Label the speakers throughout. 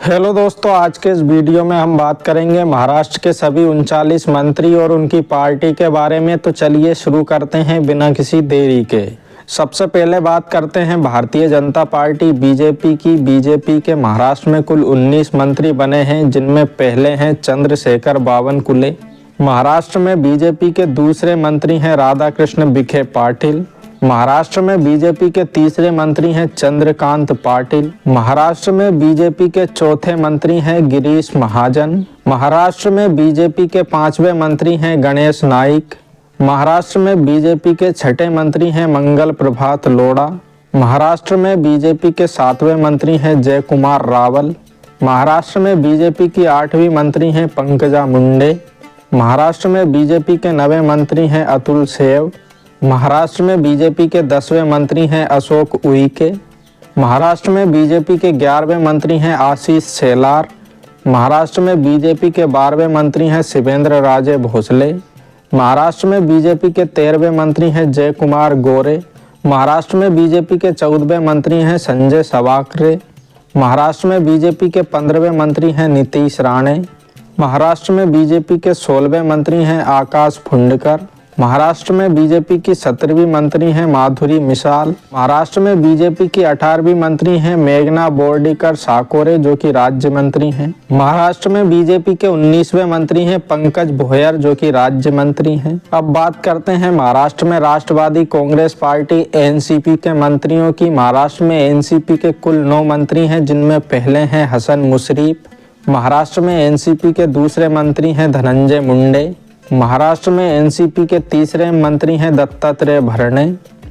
Speaker 1: Hello दोस्तों, आज के इस वीडियो में हम बात करेंगे महाराष्ट्र के सभी 39 मंत्री और उनकी पार्टी के बारे में। तो चलिए शुरू करते हैं बिना किसी देरी के। सबसे पहले बात करते हैं भारतीय जनता पार्टी बीजेपी की। बीजेपी के महाराष्ट्र में कुल 19 मंत्री बने हैं, जिनमें पहले हैं चंद्रशेखर बावनकुले। महाराष्ट्र में बीजेपी के दूसरे मंत्री हैं राधाकृष्ण विखे पाटिल। महाराष्ट्र में बीजेपी के तीसरे मंत्री हैं चंद्रकांत पाटिल। महाराष्ट्र में बीजेपी के चौथे मंत्री हैं गिरीश महाजन। महाराष्ट्र में बीजेपी के पांचवें मंत्री हैं गणेश नाइक। महाराष्ट्र में बीजेपी के छठे मंत्री हैं मंगल प्रभात लोढ़ा। महाराष्ट्र में बीजेपी के सातवें मंत्री हैं जय कुमार रावल। महाराष्ट्र में बीजेपी की 8वीं मंत्री हैं पंकजा मुंडे। महाराष्ट्र में बीजेपी के 9वें मंत्री हैं अतुल सेव। महाराष्ट्र में बीजेपी के 10वें मंत्री हैं अशोक उईके। महाराष्ट्र में बीजेपी के 11वें मंत्री हैं आशीष शेलार। महाराष्ट्र में बीजेपी के 12वें मंत्री हैं शिवेंद्र राजे भोसले। महाराष्ट्र में बीजेपी के 13वें मंत्री हैं जय कुमार गोरे। महाराष्ट्र में बीजेपी के 14वें मंत्री हैं संजय सवाकरे। महाराष्ट्र में बीजेपी के 15वें मंत्री हैं नीतीश राणे। महाराष्ट्र में बीजेपी के 16वें मंत्री हैं आकाश फुंडकर। महाराष्ट्र में बीजेपी की 17वीं मंत्री हैं माधुरी मिसाल। महाराष्ट्र में बीजेपी की 18वीं मंत्री हैं मेघना बोर्डीकर साकोरे, जो कि राज्य मंत्री हैं। महाराष्ट्र में बीजेपी के 19वें मंत्री हैं पंकज भोयर, जो कि राज्य मंत्री हैं। अब बात करते हैं महाराष्ट्र में राष्ट्रवादी कांग्रेस पार्टी एनसीपी के मंत्रियों की। महाराष्ट्र में एनसीपी के कुल 9 मंत्री हैं, जिनमें पहले हैं हसन मुशर्रफ। महाराष्ट्र में एनसीपी के दूसरे मंत्री हैं धनंजय मुंडे। महाराष्ट्र में एनसीपी के तीसरे मंत्री हैं दत्तात्रेय भरणे।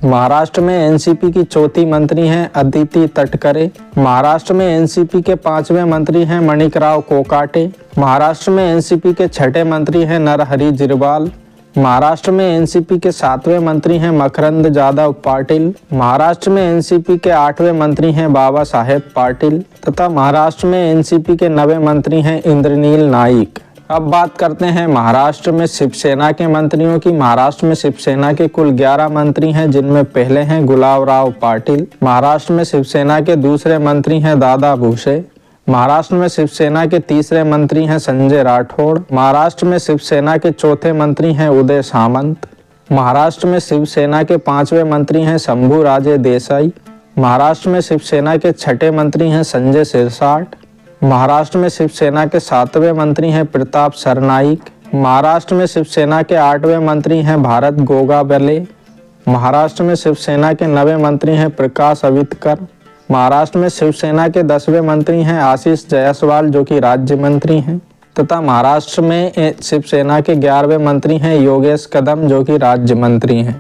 Speaker 1: महाराष्ट्र में एनसीपी की चौथी मंत्री हैं अदिति तटकरे। महाराष्ट्र में एनसीपी के 5वें मंत्री हैं मणिकराव कोकाटे। महाराष्ट्र में एनसीपी के 6ठे मंत्री हैं नरहरि झिरवाल। महाराष्ट्र में एनसीपी के 7वें मंत्री हैं मकरंद जाधव पाटिल। महाराष्ट्र में एनसीपी के 8वें मंत्री हैं बाबा साहेब पाटिल तथा महाराष्ट्र में एनसीपी के 9वें मंत्री हैं इंद्रनील नाइक। अब बात करते हैं महाराष्ट्र में शिवसेना के मंत्रियों की। महाराष्ट्र में शिवसेना के कुल 11 मंत्री हैं, जिनमें पहले हैं गुलाबराव पाटिल। महाराष्ट्र में शिवसेना के दूसरे मंत्री हैं दादा भुसे। महाराष्ट्र में शिवसेना के तीसरे मंत्री हैं संजय राठौड़। महाराष्ट्र में शिवसेना के चौथे मंत्री हैं उदय सामंत। महाराष्ट्र में शिवसेना के 5वें मंत्री हैं शंभू राजे देसाई। महाराष्ट्र में शिवसेना के 6ठे मंत्री हैं संजय सिरसाट। महाराष्ट्र में शिवसेना के 7वें मंत्री हैं प्रताप सरनाईक। महाराष्ट्र में शिवसेना के 8वें मंत्री हैं भारत गोगावले। महाराष्ट्र में शिवसेना के 9वें मंत्री हैं प्रकाश अवितकर। महाराष्ट्र में शिवसेना के 10वें मंत्री हैं आशीष जायसवाल, जो कि राज्य मंत्री हैं तथा महाराष्ट्र में शिवसेना के 11वें मंत्री हैं योगेश कदम, जो कि राज्य मंत्री हैं।